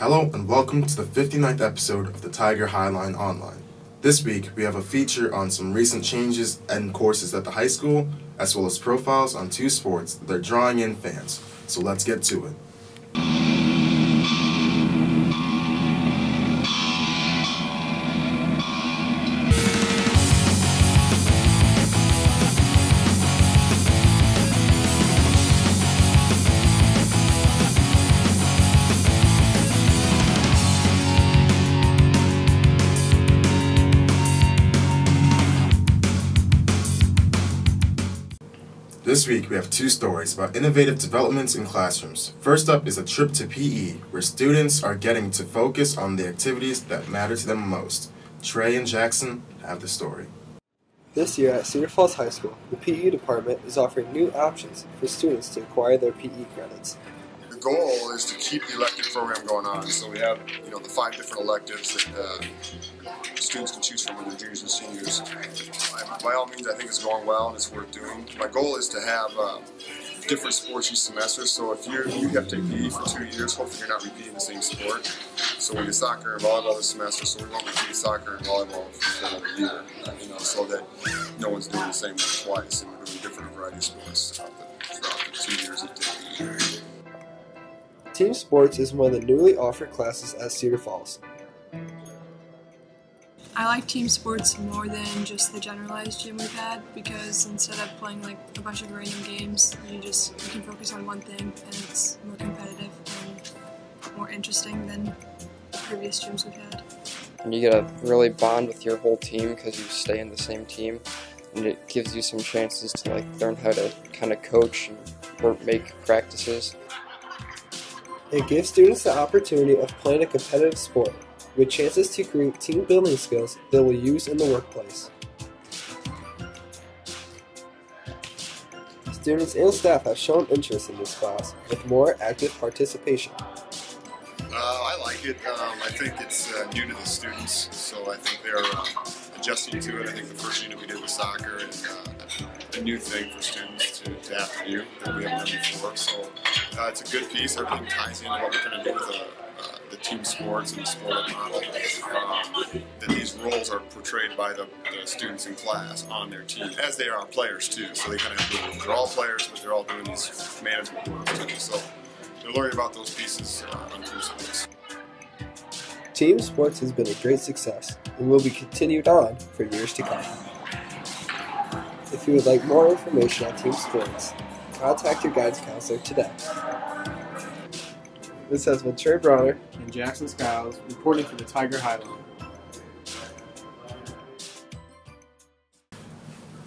Hello and welcome to the 59th episode of the Tiger Highline Online. This week we have a feature on some recent changes and courses at the high school, as well as profiles on two sports that are drawing in fans. So let's get to it. This week we have two stories about innovative developments in classrooms. First up is a trip to PE, where students are getting to focus on the activities that matter to them most. Trey and Jackson have the story. This year at Cedar Falls High School, the PE department is offering new options for students to acquire their PE credits. The goal is to keep the elective program going on. So we have, the 5 different electives that students can choose from when they're juniors and seniors. By all means, I think it's going well and it's worth doing. My goal is to have different sports each semester. So if you have to take PE for 2 years, hopefully you're not repeating the same sport. So we did soccer and volleyball this semester, so we won't repeat soccer and volleyball for another year. So that no one's doing the same one twice, and we're doing different variety of sports throughout the 2 years of PE. Team sports is one of the newly offered classes at Cedar Falls. I like team sports more than just the generalized gym we've had, because instead of playing like a bunch of random games, you can focus on one thing, and it's more competitive and more interesting than previous gyms we've had. And you get to really bond with your whole team because you stay in the same team, and it gives you some chances to learn how to kind of coach and make practices. It gives students the opportunity of playing a competitive sport, with chances to create team building skills they will use in the workplace. Students and staff have shown interest in this class, with more active participation. I like it. I think it's new to the students, so I think they're adjusting to it. I think the first unit we did was soccer, and a new thing for students to have to do that we haven't done before. So it's a good piece. Everything ties into what we're trying to do with the team sports and the sport model. That these roles are portrayed by the students in class on their team, as they are players too. So they kind of have they're all players, but they're all doing these management roles too. So they're learning about those pieces on team sports. Team sports has been a great success and will be continued on for years to come. If you would like more information on team sports, contact your guidance counselor today. This has been Trey Bronner and Jackson Skiles reporting for the Tiger Highline.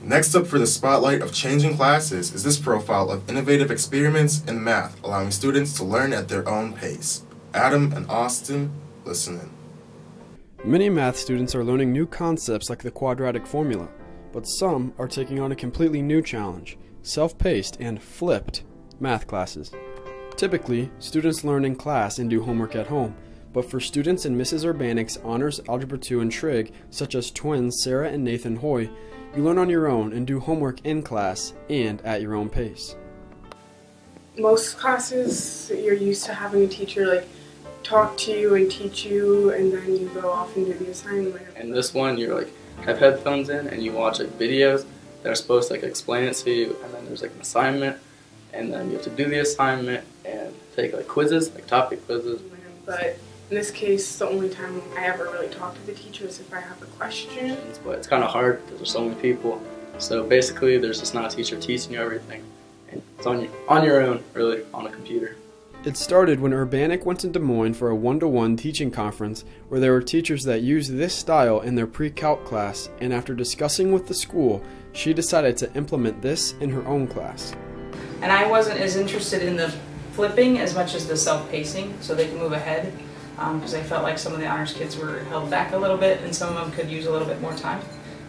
Next up for the spotlight of changing classes is this profile of innovative experiments in math, allowing students to learn at their own pace. Adam and Austin, listen in. Many math students are learning new concepts like the quadratic formula, but some are taking on a completely new challenge, self-paced and flipped math classes. Typically, students learn in class and do homework at home, but for students in Mrs. Urbanic's Honors Algebra 2 and Trig, such as twins Sarah and Nathan Hoy, you learn on your own and do homework in class and at your own pace. Most classes, you're used to having a teacher talk to you and teach you, and then you go off and do the assignment. And this one, you have headphones in and you watch videos that are supposed to explain it to you, and then there's an assignment, and then you have to do the assignment and take quizzes, topic quizzes. But in this case, the only time I ever really talk to the teacher is if I have a question. But it's kind of hard because there's so many people. So basically, there's just not a teacher teaching you everything, and it's on your own, really, on a computer. It started when Urbanic went to Des Moines for a one-to-one teaching conference where there were teachers that used this style in their pre-calc class, and after discussing with the school, she decided to implement this in her own class. And I wasn't as interested in the flipping as much as the self-pacing, so they can move ahead, because I felt like some of the honors kids were held back a little bit and some of them could use a little bit more time.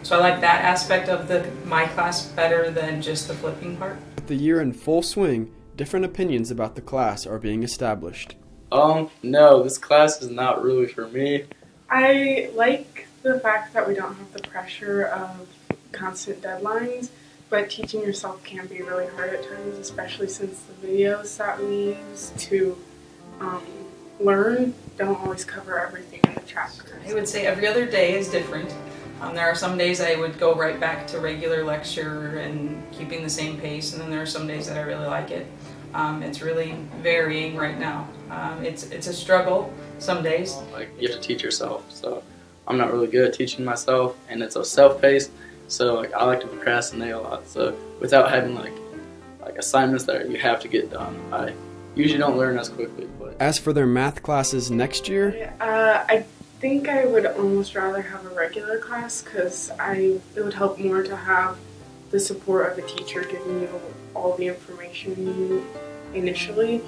So I like that aspect of my class better than just the flipping part. With the year in full swing, different opinions about the class are being established. No, this class is not really for me. I like the fact that we don't have the pressure of constant deadlines, but teaching yourself can be really hard at times, especially since the videos that we use to learn don't always cover everything in the chapters. I would say every other day is different. There are some days I would go right back to regular lecture and keeping the same pace, and then there are some days that I really like it. It's really varying right now. It's a struggle some days. Like, you have to teach yourself, so I'm not really good at teaching myself, and it's a self-paced, so like I like to procrastinate a lot. So without having like assignments that you have to get done, I usually don't learn as quickly. But as for their math classes next year, I think I would almost rather have a regular class because it would help more to have the support of a teacher giving you all the information you need initially.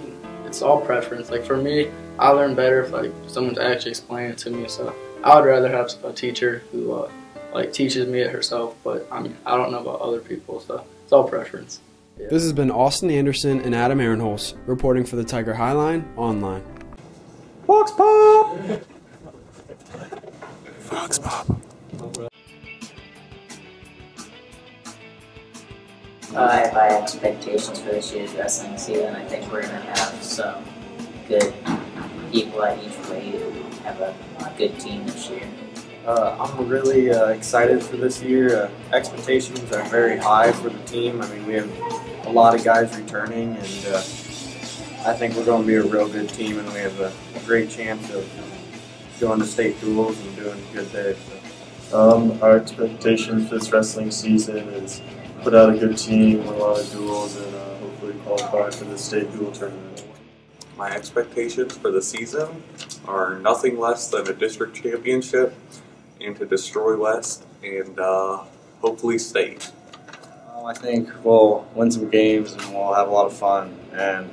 It's all preference. Like for me, I learn better if like someone's actually explaining it to me. So I would rather have a teacher who like teaches me it herself. But I mean, I don't know about other people, so it's all preference. Yeah. This has been Austin Anderson and Adam Ehrenholz reporting for the Tiger Highline Online. Fox Pop! Fox Pop. I have high expectations for this year's wrestling season. I think we're going to have some good people at each weight who have a good team this year. I'm really excited for this year. Expectations are very high for the team. I mean, we have a lot of guys returning, and I think we're going to be a real good team, and we have a great chance of going to state duels and doing good there. So. Our expectations this wrestling season is put out a good team, win a lot of duels, and hopefully qualify for the state duel tournament. My expectations for the season are nothing less than a district championship and to destroy West and hopefully state. I think we'll win some games and we'll have a lot of fun, and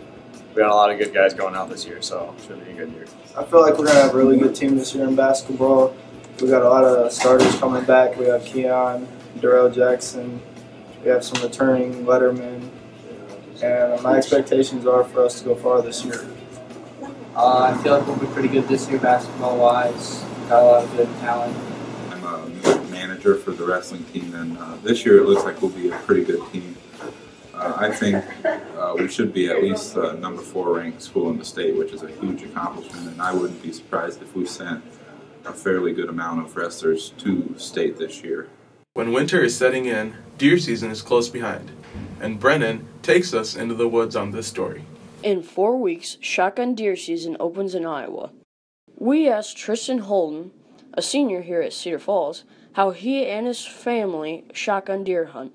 we got a lot of good guys going out this year, so it should be a good year. I feel like we're going to have a really good team this year in basketball. We got a lot of starters coming back. We have Keon, Darrell Jackson, we have some returning lettermen, and my expectations are for us to go far this year. I feel like we'll be pretty good this year basketball-wise. Got a lot of good talent. I'm a manager for the wrestling team, and this year it looks like we'll be a pretty good team. I think we should be at least number 4 ranked school in the state, which is a huge accomplishment, and I wouldn't be surprised if we sent a fairly good amount of wrestlers to state this year. When winter is setting in, deer season is close behind, and Brennan takes us into the woods on this story. In 4 weeks, shotgun deer season opens in Iowa. We asked Tristan Holden, a senior here at Cedar Falls, how he and his family shotgun deer hunt.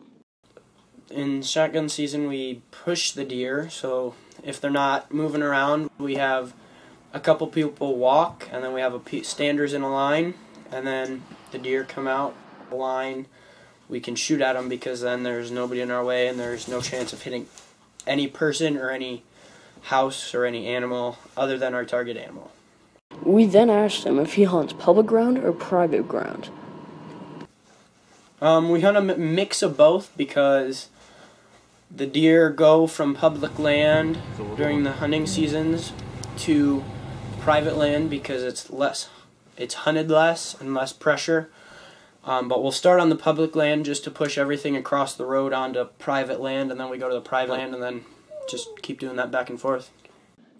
In shotgun season, we push the deer, so if they're not moving around, we have a couple people walk, and then we have standers in a line, and then the deer come out the line. We can shoot at them because then there's nobody in our way, and there's no chance of hitting any person or any house or any animal other than our target animal. We then asked him if he hunts public ground or private ground. We hunt a mix of both because the deer go from public land during the hunting seasons to private land because it's hunted less and less pressure. But we'll start on the public land just to push everything across the road onto private land, and then we go to the private land and then just keep doing that back and forth.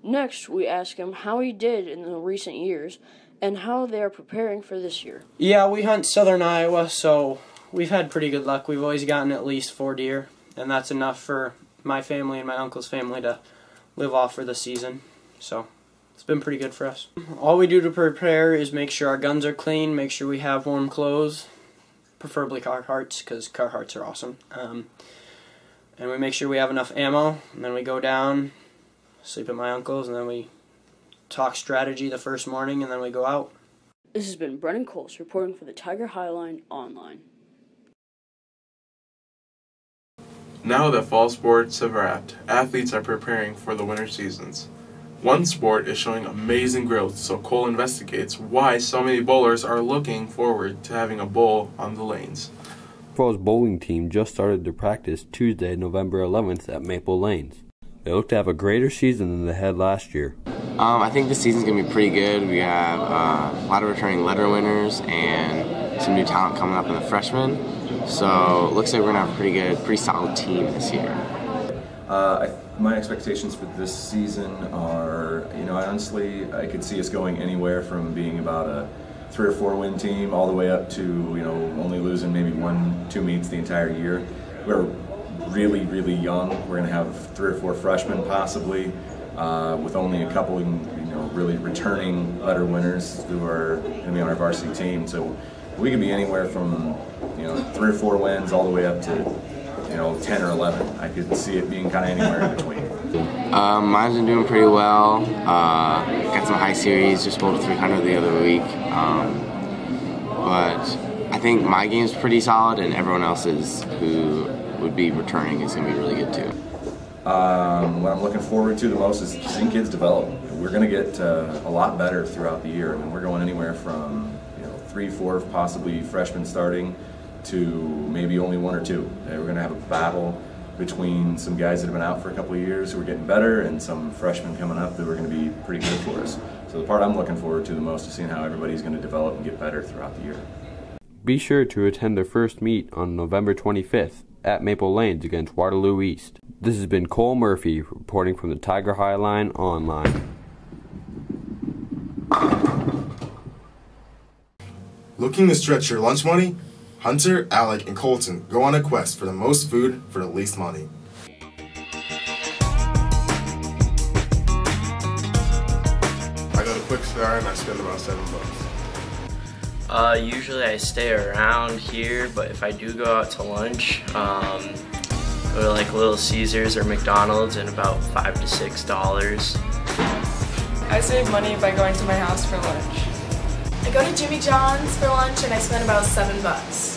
Next, we ask him how he did in the recent years and how they are preparing for this year. Yeah, we hunt southern Iowa, so we've had pretty good luck. We've always gotten at least 4 deer, and that's enough for my family and my uncle's family to live off for the season. So it's been pretty good for us. All we do to prepare is make sure our guns are clean, make sure we have warm clothes, preferably Carhartts, because Carhartts are awesome. And we make sure we have enough ammo, and then we go down, sleep at my uncle's, and then we talk strategy the first morning, and then we go out. This has been Brennan Coles reporting for the Tiger Highline Online. Now that fall sports have wrapped, athletes are preparing for the winter seasons. One sport is showing amazing growth, so Cole investigates why so many bowlers are looking forward to having a bowl on the lanes. Falls bowling team just started their practice Tuesday, November 11th at Maple Lanes. They look to have a greater season than they had last year. I think this season's going to be pretty good. We have a lot of returning letter winners and some new talent coming up in the freshmen. So it looks like we're going to have a pretty solid team this year. I My expectations for this season are, I could see us going anywhere from being about a 3 or 4 win team all the way up to, only losing maybe 1-2 meets the entire year. We're really, really young. We're going to have 3 or 4 freshmen possibly, with only a couple, really returning letter winners who are going to be on our varsity team. So we could be anywhere from, 3 or 4 wins all the way up to 10 or 11. I could see it being kind of anywhere in between. Mine's been doing pretty well. Got some high series, just pulled a 300 the other week. But I think my game's pretty solid, and everyone else's who would be returning is going to be really good too. What I'm looking forward to the most is seeing kids develop. We're going to get a lot better throughout the year. I mean, we're going anywhere from 3, 4 possibly freshmen starting to maybe only 1 or 2. We're going to have a battle between some guys that have been out for a couple of years who are getting better and some freshmen coming up who are going to be pretty good for us. So the part I'm looking forward to the most is seeing how everybody's going to develop and get better throughout the year. Be sure to attend their first meet on November 25th at Maple Lanes against Waterloo East. This has been Cole Murphy reporting from the Tiger Highline Online. Looking to stretch your lunch money? Hunter, Alec, and Colton go on a quest for the most food for the least money. I go to Quick Start and I spend about $7. Usually I stay around here, but if I do go out to lunch, go to like Little Caesars or McDonald's and about $5 to $6. I save money by going to my house for lunch. I go to Jimmy John's for lunch and I spend about $7.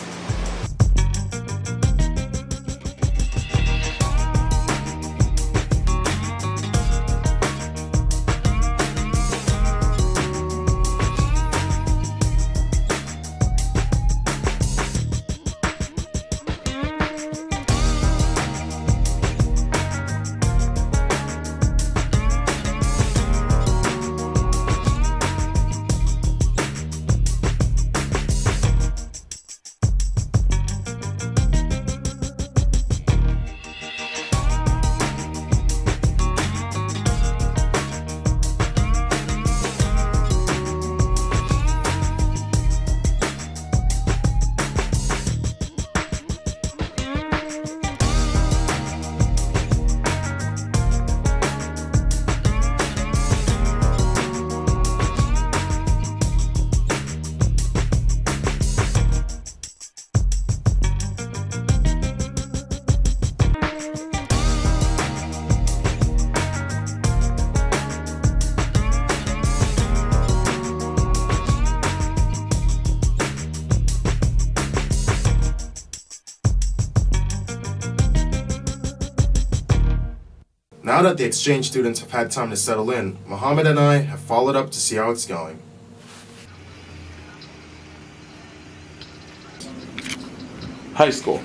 Now that the exchange students have had time to settle in, Muhammad and I have followed up to see how it's going. High school.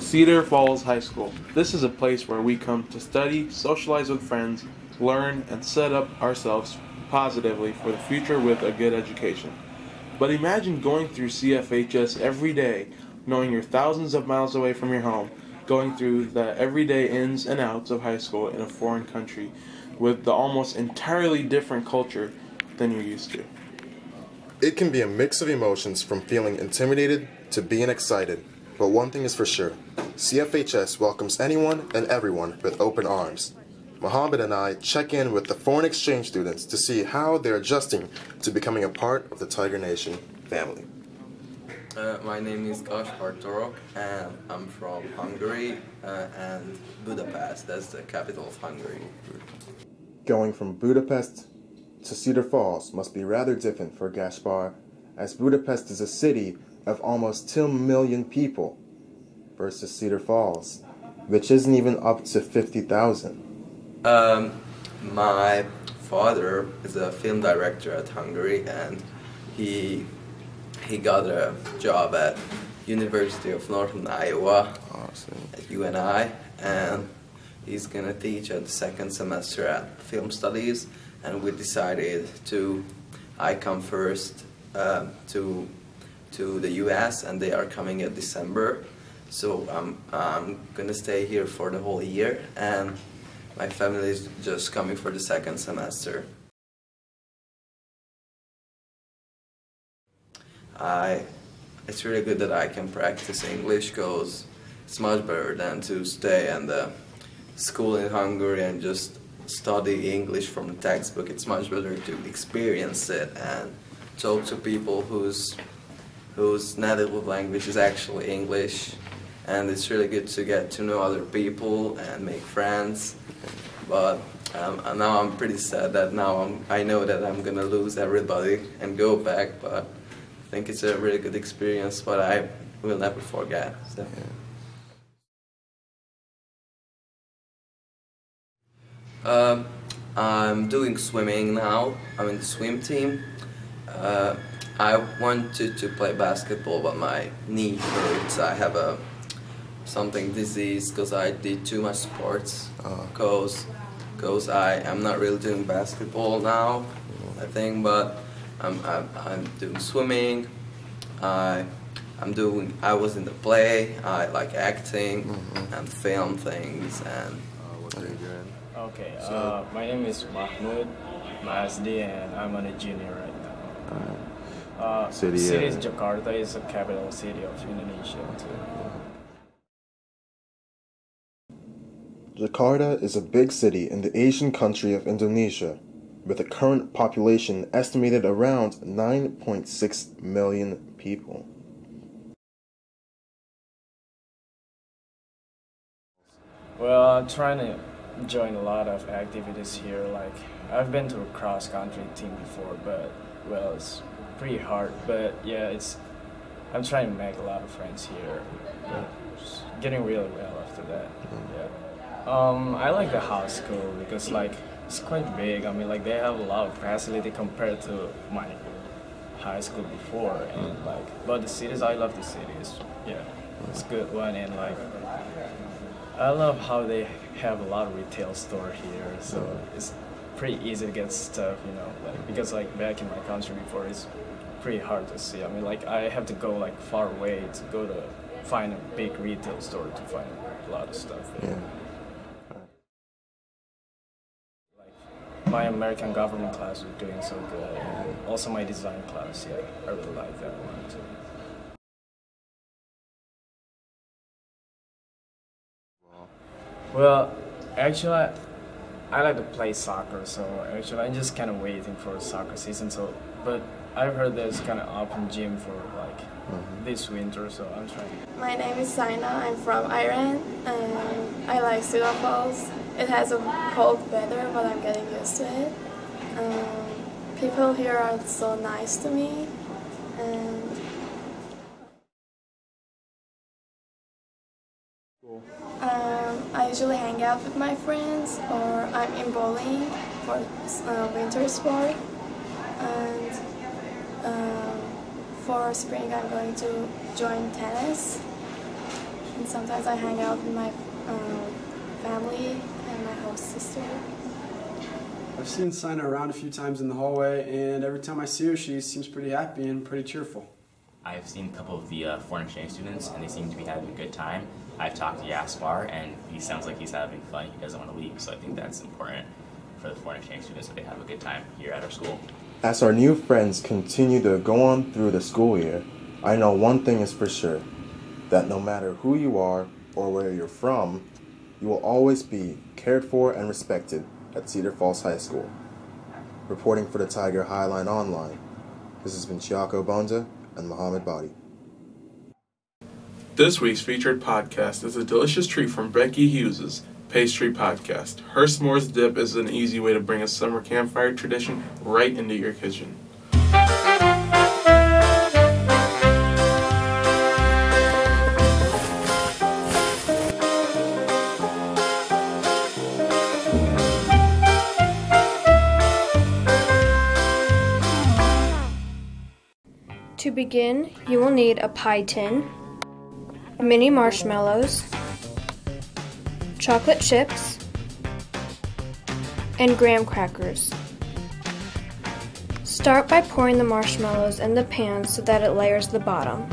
Cedar Falls High School. This is a place where we come to study, socialize with friends, learn, and set up ourselves positively for the future with a good education. But imagine going through CFHS every day, knowing you're thousands of miles away from your home, going through the everyday ins and outs of high school in a foreign country with the almost entirely different culture than you're used to. It can be a mix of emotions from feeling intimidated to being excited, but one thing is for sure, CFHS welcomes anyone and everyone with open arms. Muhammad and I check in with the foreign exchange students to see how they're adjusting to becoming a part of the Tiger Nation family. My name is Gaspar Toro, and I'm from Hungary and Budapest. That's the capital of Hungary. Going from Budapest to Cedar Falls must be rather different for Gaspar, as Budapest is a city of almost 2 million people versus Cedar Falls, which isn't even up to 50,000. My father is a film director at Hungary, and he got a job at University of Northern Iowa at UNI, and he's gonna teach at the second semester at film studies, and we decided I come first to the US, and they are coming in December, so I'm gonna stay here for the whole year. And my family is just coming for the second semester. It's really good that I can practice English because it's much better than to stay in the school in Hungary and just study English from the textbook. It's much better to experience it and talk to people whose native language is actually English. And it's really good to get to know other people and make friends. But now I'm pretty sad that I know that I'm gonna lose everybody and go back. But I think it's a really good experience, but I will never forget. So. I'm doing swimming now. I'm in the swim team. I wanted to play basketball, but my knee hurts. I have something disease because I did too much sports. Because I am not really doing basketball now, I think, but I'm doing swimming. I was in the play. I like acting and film things and. What are you doing? Okay, my name is Mahmoud Mazdi and I'm a junior right now. City is Jakarta, is the capital city of Indonesia too. Jakarta is a big city in the Asian country of Indonesia, with a current population estimated around 9.6 million people. Well, I'm trying to join a lot of activities here. Like, I've been to a cross-country team before, but, well, it's pretty hard. But, yeah, I'm trying to make a lot of friends here. But just getting really well after that, yeah. I like the house school because, like, it's quite big. I mean, like, they have a lot of facility compared to my high school before. And, like, but the cities, I love the cities. Yeah, it's a good one. And, like, I love how they have a lot of retail store here, so it's pretty easy to get stuff, you know, like, because like back in my country before, it's pretty hard to see. I mean, like, I have to go like far away to go to find a big retail store to find a lot of stuff. Yeah. Like, my American government class was doing so good, and also my design class, yeah, I really like that one too. Well, actually, I like to play soccer, so actually I'm just kind of waiting for the soccer season. So, but I've heard there's kind of open gym for like this winter, so I'm trying. My name is Saina. I'm from Iran, and I like Cedar Falls. It has a cold weather, but I'm getting used to it. People here are so nice to me, and I usually hang out with my friends, or I'm in bowling for winter sport, and for spring I'm going to join tennis, and sometimes I hang out with my family and my host sister. I've seen Saina around a few times in the hallway, and every time I see her she seems pretty happy and pretty cheerful. I've seen a couple of the foreign exchange students, and they seem to be having a good time. I've talked to Yaspar, and he sounds like he's having fun. He doesn't want to leave, so I think that's important for the foreign exchange students that they have a good time here at our school. As our new friends continue to go on through the school year, I know one thing is for sure, that no matter who you are or where you're from, you will always be cared for and respected at Cedar Falls High School. Reporting for the Tiger Highline Online, this has been Chiako Bonda and Muhammad Badi. This week's featured podcast is a delicious treat from Becky Hughes' Pastry Podcast. Her s'mores dip is an easy way to bring a summer campfire tradition right into your kitchen. To begin, you will need a pie tin, mini marshmallows, chocolate chips, and graham crackers. Start by pouring the marshmallows in the pan so that it layers the bottom.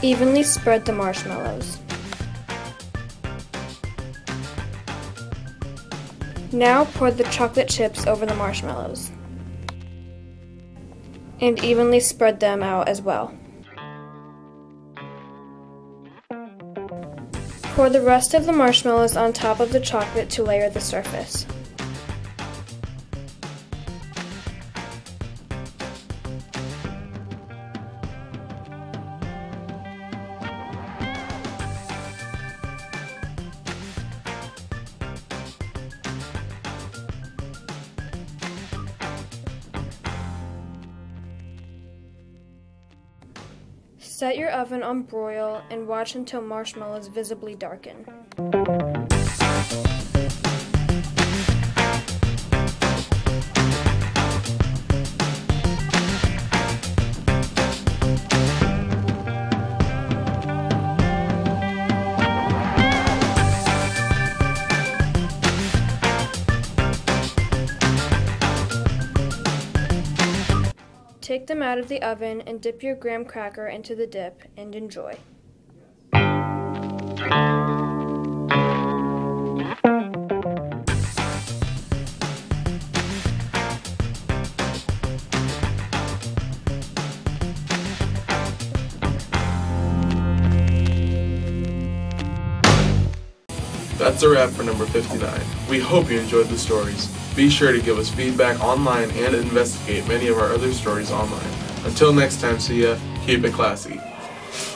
Evenly spread the marshmallows. Now pour the chocolate chips over the marshmallows and evenly spread them out as well. Pour the rest of the marshmallows on top of the chocolate to layer the surface. Set your oven on broil and watch until marshmallows visibly darken. Take them out of the oven and dip your graham cracker into the dip and enjoy. That's a wrap for number 59. We hope you enjoyed the stories. Be sure to give us feedback online and investigate many of our other stories online. Until next time, see ya, keep it classy.